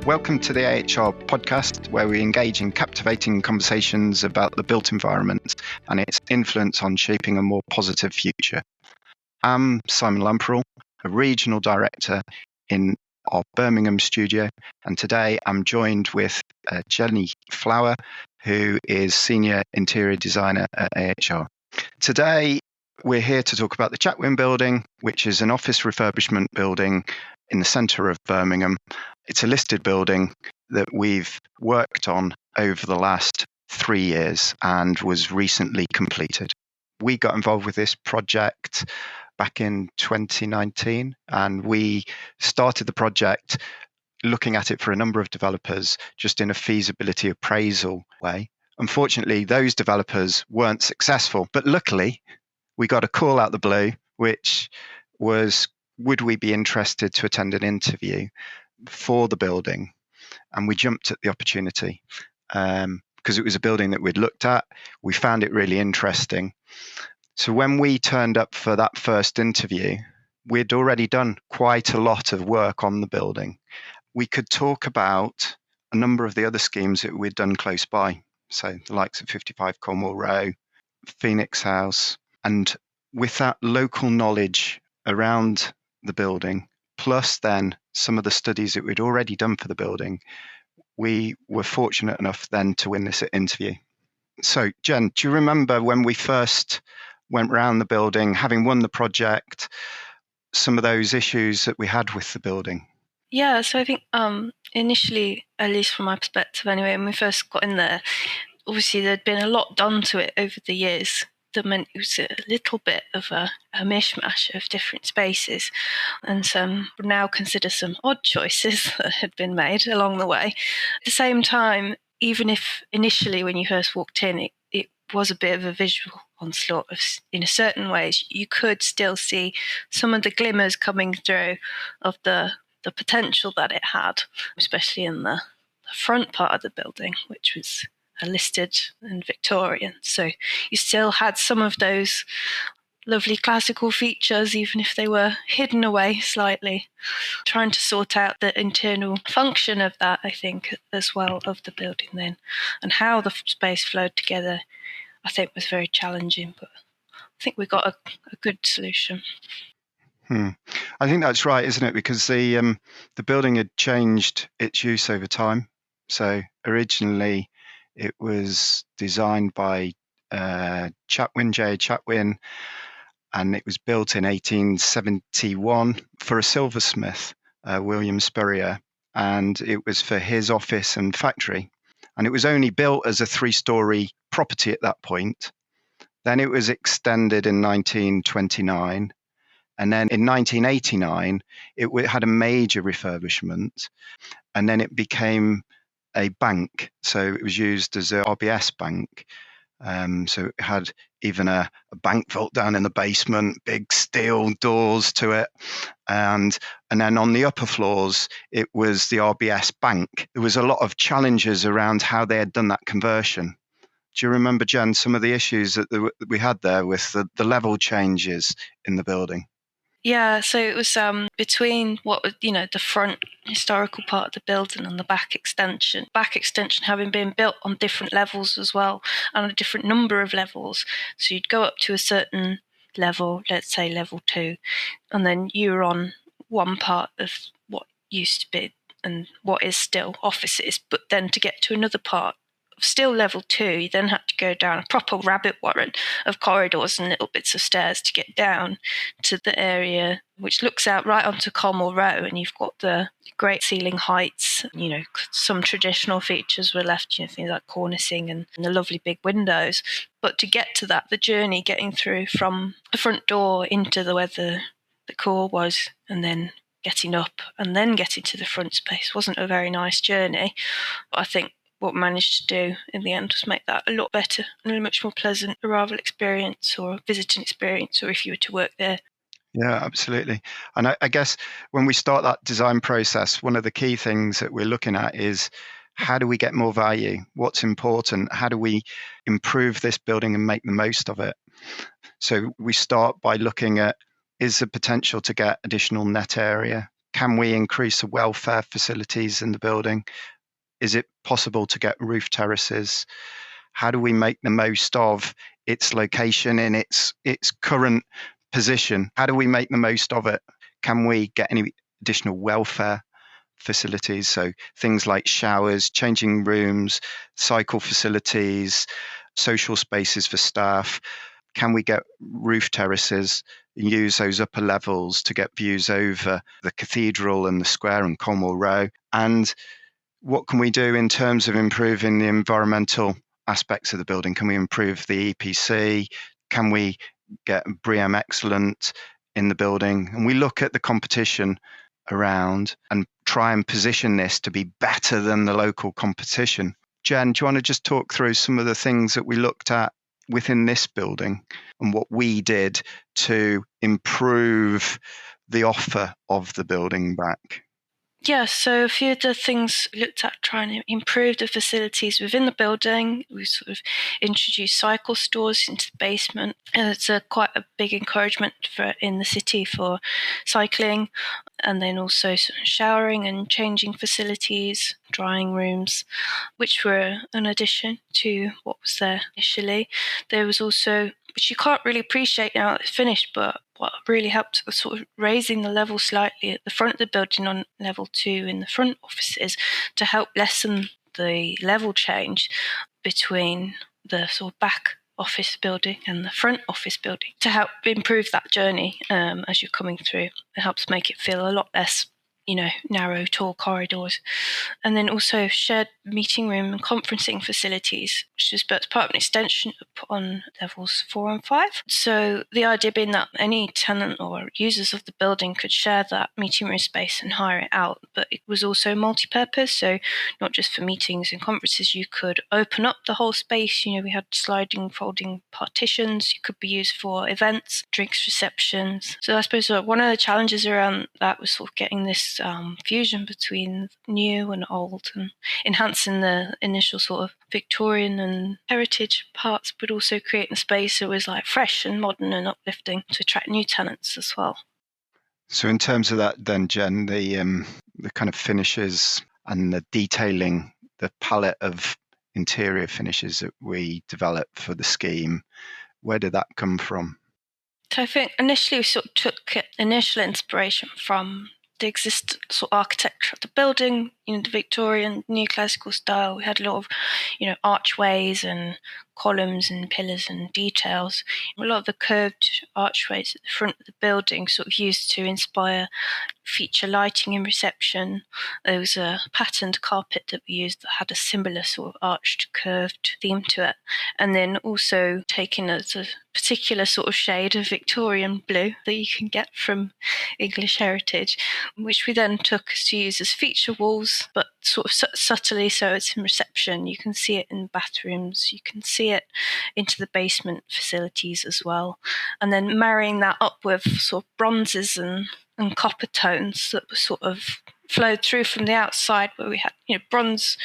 Welcome to the AHR podcast, where we engage in captivating conversations about the built environment and its influence on shaping a more positive future. I'm Simon Lamprell, a regional director in our Birmingham studio, and today I'm joined with Jenny Flower, who is Senior Interior Designer at AHR. Today, we're here to talk about the Chatwin Building, which is an office refurbishment building in the centre of Birmingham. It's a listed building that we've worked on over the last 3 years and was recently completed. We got involved with this project back in 2019, and we started the project looking at it for a number of developers just in a feasibility appraisal way. Unfortunately, those developers weren't successful, but luckily we got a call out the blue, which was, would we be interested to attend an interview for the building? And we jumped at the opportunity because it was a building that we'd looked at. We found it really interesting. So when we turned up for that first interview, we'd already done quite a lot of work on the building. We could talk about a number of the other schemes that we'd done close by. So the likes of 55 Colmore Row, Phoenix House. And with that local knowledge around the building, plus then some of the studies that we'd already done for the building, we were fortunate enough then to win this interview. So Jen, do you remember when we first went around the building, having won the project, some of those issues that we had with the building? Yeah, so I think initially, at least from my perspective anyway, when we first got in there, obviously there'd been a lot done to it over the years that meant it was a little bit of a mishmash of different spaces, and some now consider some odd choices that had been made along the way. At the same time, even if initially when you first walked in, it was a bit of a visual onslaught in a certain ways, you could still see some of the glimmers coming through of the potential that it had, especially in the front part of the building, which was listed and Victorian. So you still had some of those lovely classical features, even if they were hidden away slightly. Trying to sort out the internal function of that, I think, as well, of the building then, and how the space flowed together, I think was very challenging, but I think we got a good solution. I think that's right, isn't it? Because the building had changed its use over time. So originally it was designed by Chatwin, J. Chatwin, and it was built in 1871 for a silversmith, William Spurrier, and it was for his office and factory. And it was only built as a 3-story property at that point. Then it was extended in 1929. And then in 1989, it had a major refurbishment, and then it became a bank. So it was used as a RBS bank. So it had even a bank vault down in the basement, big steel doors to it. And then on the upper floors, it was the RBS bank. There was a lot of challenges around how they had done that conversion. Do you remember, Jen, some of the issues that we had there with the level changes in the building? Yeah, so it was between what was, the front historical part of the building and the back extension. Back extension having been built on different levels as well, and a different number of levels. So you'd go up to a certain level, let's say level 2, and then you were on one part of what used to be and what is still offices. But then to get to another part, still level 2, you then had to go down a proper rabbit warren of corridors and little bits of stairs to get down to the area which looks out right onto Colmore Row, and you've got the great ceiling heights. Some traditional features were left, things like cornicing and the lovely big windows. But to get to that, the journey getting through from the front door into where the core was, and then getting up and then getting to the front space wasn't a very nice journey. But I think what we managed to do in the end was make that a lot better and a much more pleasant arrival experience or visiting experience, or if you were to work there. Yeah, absolutely. And I guess when we start that design process, one of the key things that we're looking at is how do we get more value? What's important? How do we improve this building and make the most of it? So we start by looking at, is the potential to get additional net area Can we increase the welfare facilities in the building? Is it possible to get roof terraces? How do we make the most of its location in its current position? How do we make the most of it? Can we get any additional welfare facilities? So things like showers, changing rooms, cycle facilities, social spaces for staff. Can we get roof terraces and use those upper levels to get views over the cathedral and the square and Colmore Row? And what can we do in terms of improving the environmental aspects of the building? Can we improve the EPC? Can we get BREEAM Excellent in the building? And we look at the competition around and try and position this to be better than the local competition. Jen, do you want to just talk through some of the things that we looked at within this building and what we did to improve the offer of the building back? Yeah, so a few of the things we looked at trying to improve the facilities within the building. We sort of introduced cycle stores into the basement. It's quite a big encouragement in the city for cycling, and then also showering and changing facilities, drying rooms, which were an addition to what was there initially. There was also, which you can't really appreciate now it's finished, but what really helped was sort of raising the level slightly at the front of the building on level 2 in the front offices to help lessen the level change between the sort of back office building and the front office building to help improve that journey as you're coming through. It helps make it feel a lot less, narrow, tall corridors. And then also shared meeting room and conferencing facilities, which is built as part of an extension on levels 4 and 5. So the idea being that any tenant or users of the building could share that meeting room space and hire it out, but it was also multi-purpose, so not just for meetings and conferences. You could open up the whole space. We had sliding, folding partitions. You could be used for events, drinks receptions. So I suppose one of the challenges around that was sort of getting this fusion between new and old and enhancing the initial sort of Victorian and heritage parts, but also creating a space that was like fresh and modern and uplifting to attract new tenants as well. So in terms of that then, Jen, the kind of finishes and the detailing, the palette of interior finishes that we developed for the scheme, where did that come from? So I think initially we sort of took initial inspiration from the existing sort of architecture of the building, the Victorian neoclassical style. We had a lot of, archways and columns and pillars and details. A lot of the curved archways at the front of the building sort of used to inspire feature lighting in reception. There was a patterned carpet that we used that had a similar sort of arched, curved theme to it. And then also taking a particular sort of shade of Victorian blue that you can get from English heritage, which we then took to use as feature walls, but sort of subtly, so it's in reception. You can see it in bathrooms, you can see it into the basement facilities as well. And then marrying that up with sort of bronzes and copper tones that were sort of flowed through from the outside, where we had bronze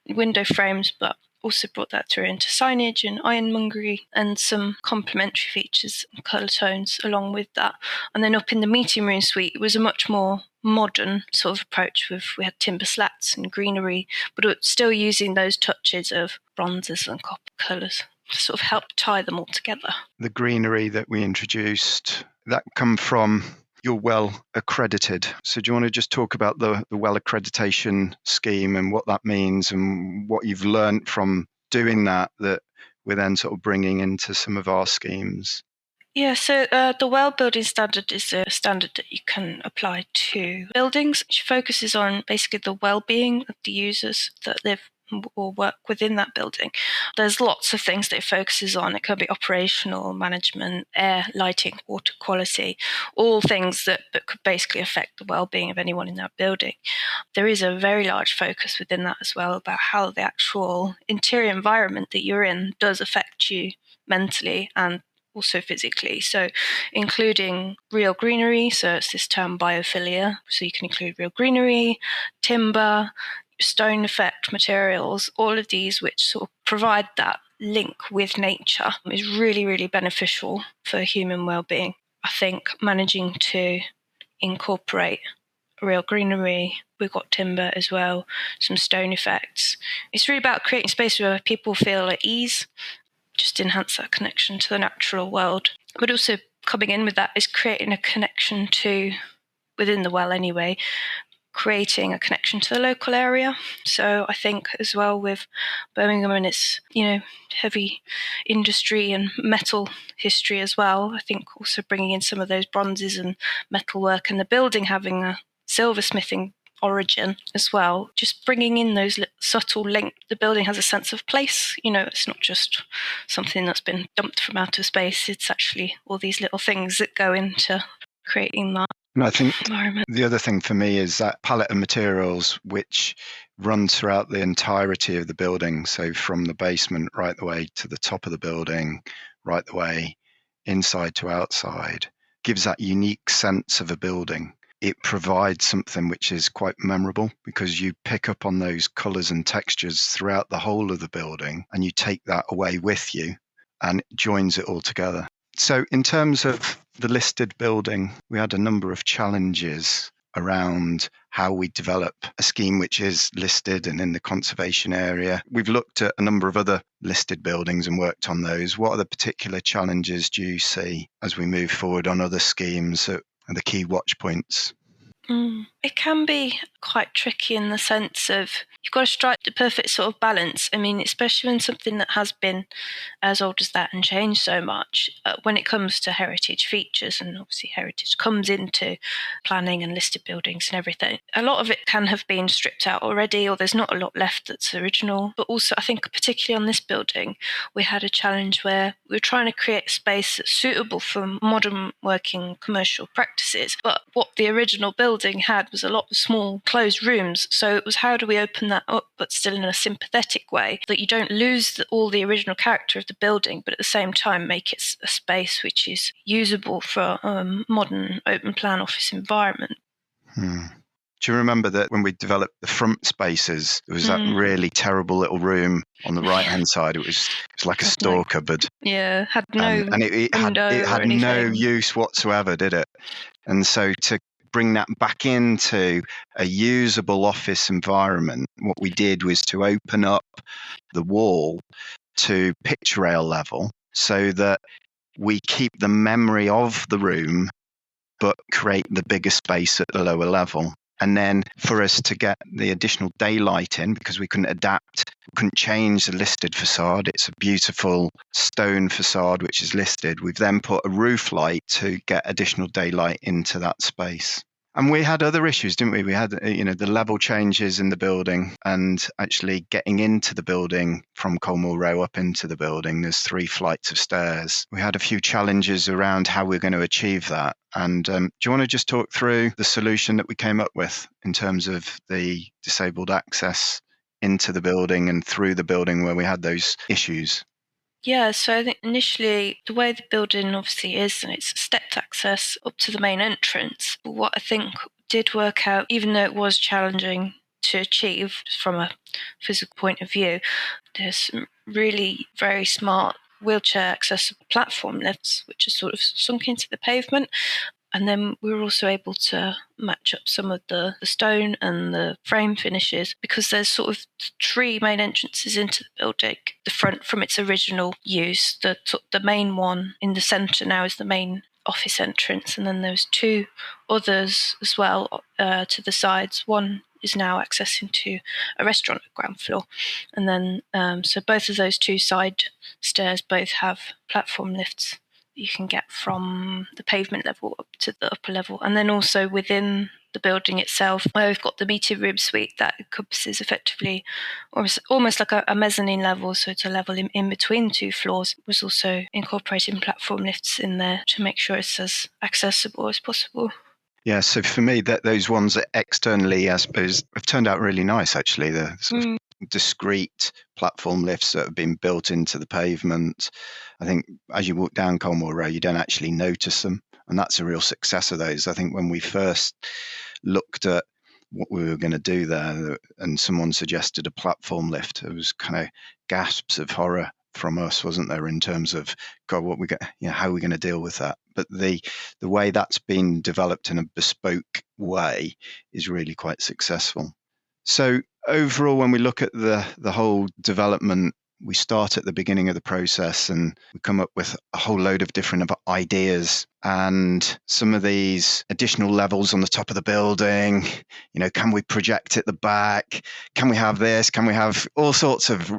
window frames, but also brought that through into signage and ironmongery and some complementary features and colour tones along with that. And then up in the meeting room suite, it was a much more modern sort of approach. We had timber slats and greenery, but still using those touches of bronzes and copper colours to sort of help tie them all together. The greenery that we introduced, that come from you're well accredited. So do you want to just talk about the well accreditation scheme and what that means and what you've learned from doing that we're then sort of bringing into some of our schemes? Yeah, so the WELL building standard is a standard that you can apply to buildings, which focuses on basically the well-being of the users that live or work within that building. There's lots of things that it focuses on. It could be operational, management, air, lighting, water quality, all things that could basically affect the well-being of anyone in that building. There is a very large focus within that as well about how the actual interior environment that you're in does affect you mentally and also physically, so including real greenery, so it's this term biophilia, so you can include real greenery, timber, stone effect materials, all of these which sort of provide that link with nature is really, really beneficial for human well-being. I think managing to incorporate real greenery. We've got timber as well, some stone effects. It's really about creating space where people feel at ease, just enhance that connection to the natural world. But also coming in with that is creating a connection to, within the well anyway, creating a connection to the local area. So I think as well with Birmingham and its, heavy industry and metal history as well, I think also bringing in some of those bronzes and metalwork, and the building having a silversmithing origin as well, just bringing in those subtle link. The building has a sense of place. It's not just something that's been dumped from outer space. It's actually all these little things that go into creating that. And I think environment. The other thing for me is that palette of materials which runs throughout the entirety of the building. So from the basement right the way to the top of the building, right the way inside to outside, gives that unique sense of a building. It provides something which is quite memorable because you pick up on those colours and textures throughout the whole of the building, and you take that away with you and it joins it all together. So in terms of the listed building, we had a number of challenges around how we develop a scheme which is listed and in the conservation area. We've looked at a number of other listed buildings and worked on those. What are the particular challenges do you see as we move forward on other schemes that are the key watch points? It can be quite tricky in the sense of you've got to strike the perfect sort of balance. I mean, especially when something that has been as old as that and changed so much, when it comes to heritage features, and obviously heritage comes into planning and listed buildings and everything, a lot of it can have been stripped out already, or there's not a lot left that's original. But also, I think particularly on this building, we had a challenge where we were trying to create a space that's suitable for modern working commercial practices. But what the original building had was a lot of small closed rooms. So it was, how do we open that up but still in a sympathetic way that you don't lose all the original character of the building, but at the same time make it a space which is usable for a modern open plan office environment. Do you remember that when we developed the front spaces, there was that really terrible little room on the right-hand side? It was like a store cupboard. Yeah, had no and it had no use whatsoever, did it? And so to bring that back into a usable office environment, what we did was to open up the wall to picture rail level so that we keep the memory of the room but create the bigger space at the lower level. And then for us to get the additional daylight in, because we couldn't change the listed facade. It's a beautiful stone facade which is listed. We've then put a roof light to get additional daylight into that space. And we had other issues, didn't we? We had, the level changes in the building, and actually getting into the building from Colmore Row up into the building. There's 3 flights of stairs. We had a few challenges around how we're going to achieve that. And do you want to just talk through the solution that we came up with in terms of the disabled access into the building and through the building where we had those issues? Yeah, so I think initially the way the building obviously is, and it's stepped access up to the main entrance. But what I think did work out, even though it was challenging to achieve from a physical point of view, there's some really very smart wheelchair accessible platform lifts, which are sort of sunk into the pavement. And then we were also able to match up some of the stone and the frame finishes, because there's sort of 3 main entrances into the building. The front from its original use, the main one in the centre now is the main office entrance, and then there's 2 others as well to the sides. One is now accessing to a restaurant at ground floor. And then so both of those 2 side stairs both have platform lifts you can get from the pavement level up to the upper level. And then also within the building itself, where we've got the meeting room suite that encompasses effectively almost like a mezzanine level, so it's a level in between 2 floors, was also incorporating platform lifts in there to make sure it's as accessible as possible. Yeah, so for me, those ones that externally, I suppose, have turned out really nice, actually. The sort of discrete platform lifts that have been built into the pavement. I think as you walk down Colmore Row, you don't actually notice them. And that's a real success of those. I think when we first looked at what we were going to do there and someone suggested a platform lift, it was kind of gasps of horror from us, wasn't there, in terms of, God, what we got, how are we going to deal with that? But the way that's been developed in a bespoke way is really quite successful. So overall, when we look at the whole development, we start at the beginning of the process and we come up with a whole load of different ideas, and some of these additional levels on the top of the building, can we project at the back? Can we have this? Can we have all sorts of,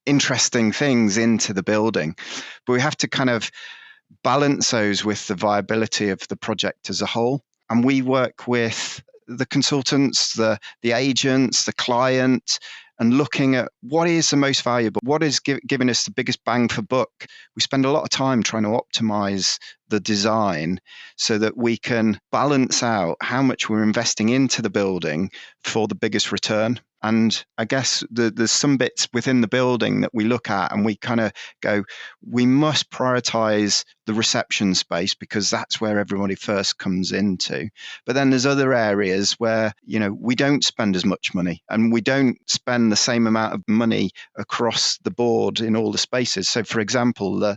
interesting things into the building? But we have to kind of balance those with the viability of the project as a whole. And we work with the consultants, the agents, the client, and looking at what is the most valuable, what is giving us the biggest bang for buck. We spend a lot of time trying to optimize the design so that we can balance out how much we're investing into the building for the biggest return. And I guess there's some bits within the building that we look at and we kind of go, we must prioritize the reception space because that's where everybody first comes into. But then there's other areas where, we don't spend as much money and we don't spend the same amount of money across the board in all the spaces. So, for example, the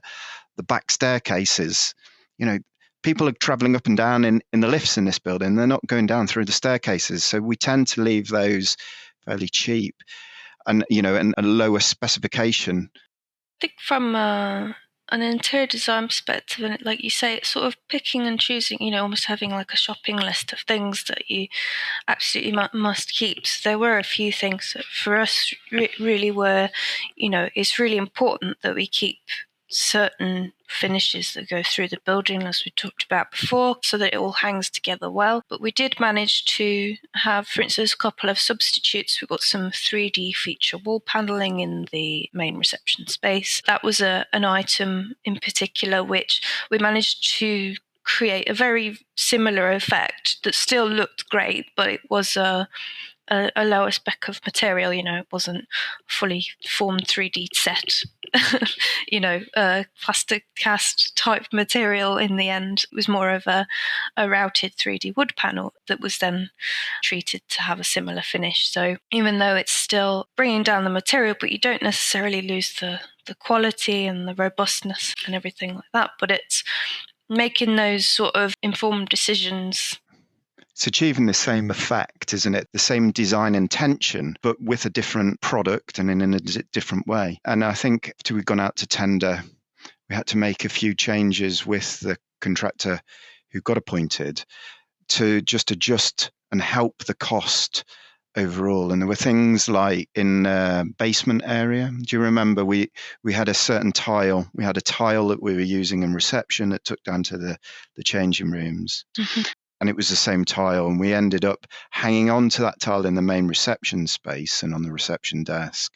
back staircases, people are traveling up and down in the lifts in this building. They're not going down through the staircases. So we tend to leave those fairly cheap and, and a lower specification. I think from an interior design perspective, and like you say, it's sort of picking and choosing, almost having like a shopping list of things that you absolutely must keep. So there were a few things that for us really were, it's really important that we keep certain finishes that go through the building, as we talked about before, so that it all hangs together well. But we did manage to have, for instance, a couple of substitutes. We got some 3D feature wall paneling in the main reception space. That was an item in particular which we managed to create a very similar effect that still looked great, but it was a lower spec of material. It wasn't fully formed 3D set, plastic cast type material in the end. It was more of a routed 3D wood panel that was then treated to have a similar finish. So even though it's still bringing down the material, but you don't necessarily lose the quality and the robustness and everything like that, but it's making those sort of informed decisions. It's achieving the same effect, isn't it? The same design intention, but with a different product and in a different way. And I think after we'd gone out to tender, we had to make a few changes with the contractor who got appointed to just adjust and help the cost overall. And there were things like in basement area. Do you remember we had a certain tile? We had a tile that we were using in reception that took down to the changing rooms. Mm-hmm. And it was the same tile, and we ended up hanging on to that tile in the main reception space and on the reception desk.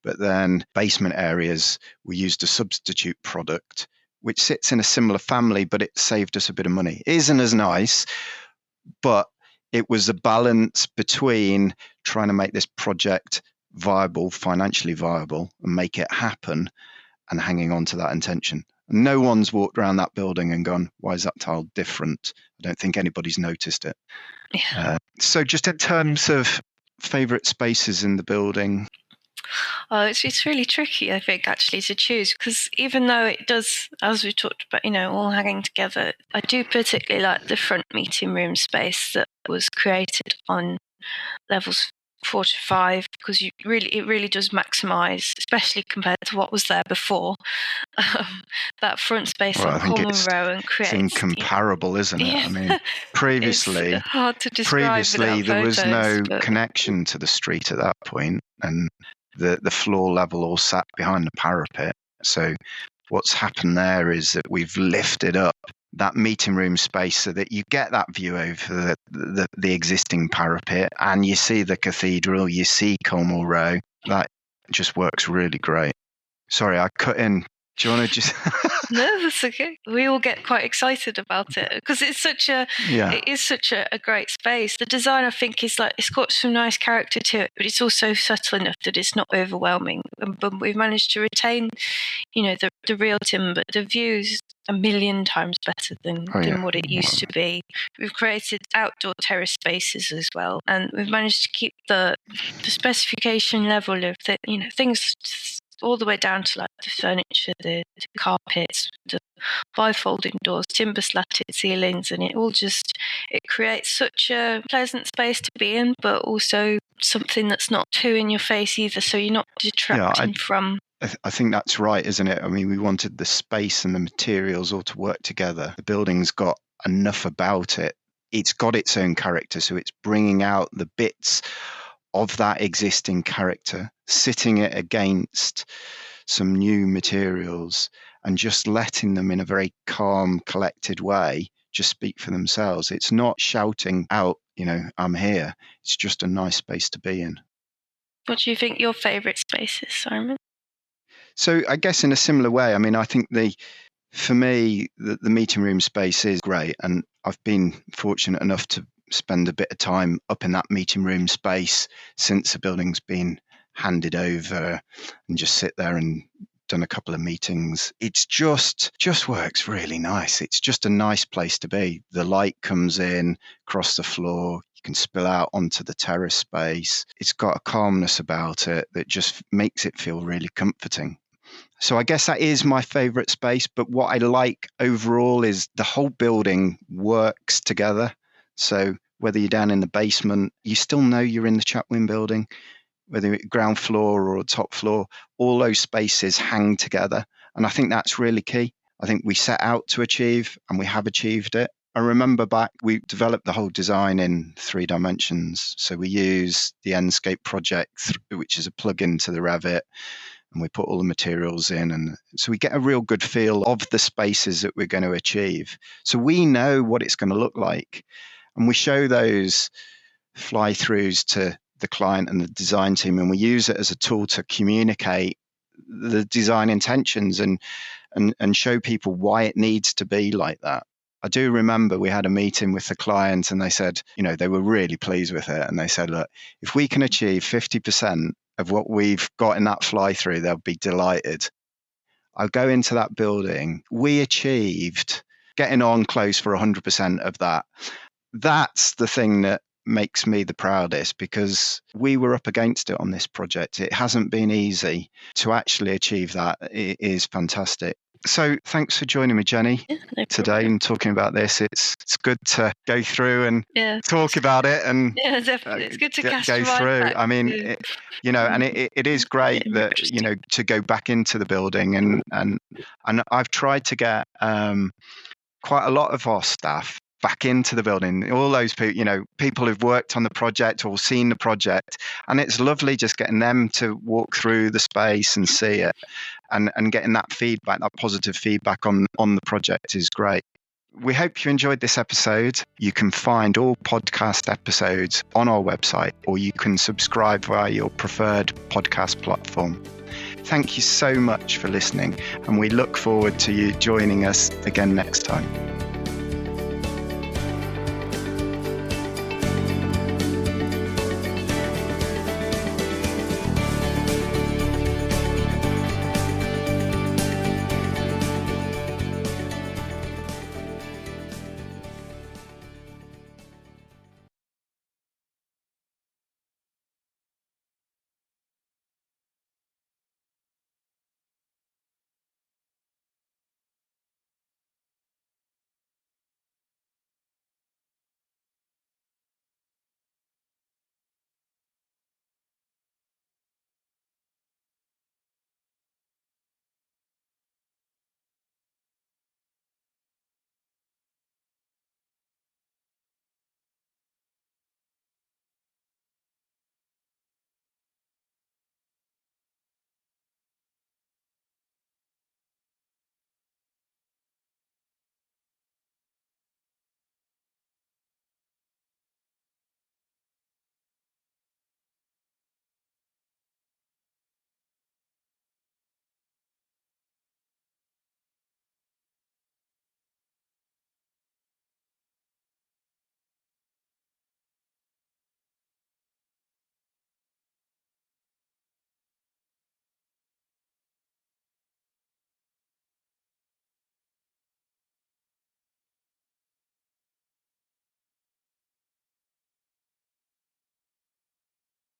But then basement areas, we used a substitute product, which sits in a similar family, but it saved us a bit of money. It isn't as nice, but it was a balance between trying to make this project viable, financially viable, and make it happen, and hanging on to that intention. No one's walked around that building and gone, why is that tile different? I don't think anybody's noticed it. Yeah. So just in terms of favourite spaces in the building? It's really tricky, I think, actually, to choose, because even though it does, as we talked about, all hanging together, I do particularly like the front meeting room space that was created on levels 4 to 5, because it really does maximise, especially compared to what was there before, that front space on Colmore Row, and creates. It's incomparable, isn't it? Yeah. I mean, previously, it's hard to describe there was no connection to the street at that point, and the floor level all sat behind the parapet. So what's happened there is that we've lifted up that meeting room space so that you get that view over the existing parapet, and you see the cathedral, you see Colmore Row. That just works really great. Sorry, I cut in. Do you want to just... No, that's okay. We all get quite excited about it because it is such a great space. The design, I think, is like, it's got some nice character to it, but it's also subtle enough that it's not overwhelming. But we've managed to retain, the real timber. The view's a million times better than what it used to be. We've created outdoor terrace spaces as well, and we've managed to keep the specification level of things all the way down to like the furniture, the carpets, the bifolding doors, timber slatted ceilings, and it creates such a pleasant space to be in, but also something that's not too in your face either, so you're not detracting from. I think that's right, isn't it? I mean, we wanted the space and the materials all to work together. The building's got enough about it. It's got its own character, so it's bringing out the bits of that existing character, sitting it against some new materials and just letting them in a very calm, collected way just speak for themselves. It's not shouting out, I'm here. It's just a nice space to be in. What do you think your favourite space is, Simon? So I guess in a similar way, I mean, I think for me, the meeting room space is great. And I've been fortunate enough to spend a bit of time up in that meeting room space since the building's been handed over, and just sit there and done a couple of meetings. It's just works really nice. It's just a nice place to be. The light comes in across the floor. You can spill out onto the terrace space. It's got a calmness about it that just makes it feel really comforting. So I guess that is my favourite space. But what I like overall is the whole building works together. So whether you're down in the basement, you still know you're in the Chatwin Building. Whether you're ground floor or top floor, all those spaces hang together. And I think that's really key. I think we set out to achieve, and we have achieved it. I remember back, we developed the whole design in 3 dimensions. So we use the Enscape project, which is a plug-in to the Revit, and we put all the materials in. And so we get a real good feel of the spaces that we're going to achieve. So we know what it's going to look like. And we show those fly-throughs to the client and the design team, and we use it as a tool to communicate the design intentions and show people why it needs to be like that. I do remember we had a meeting with the client, and they said, they were really pleased with it. And they said, look, if we can achieve 50% of what we've got in that fly through, they'll be delighted. I'll go into that building. We achieved getting on close for 100% of that. That's the thing that makes me the proudest, because we were up against it on this project. It hasn't been easy to actually achieve that. It is fantastic. So thanks for joining me, Jenny, today and talking about this. It's good to go through and talk about it, and definitely. It's good to go through. I mean, and it is great that to go back into the building, and I've tried to get quite a lot of our staff back into the building, all those people, people who've worked on the project or seen the project, and it's lovely just getting them to walk through the space and see it, and getting that feedback, that positive feedback on the project is great. We hope you enjoyed this episode. You can find all podcast episodes on our website, or you can subscribe via your preferred podcast platform. Thank you so much for listening, and we look forward to you joining us again next time.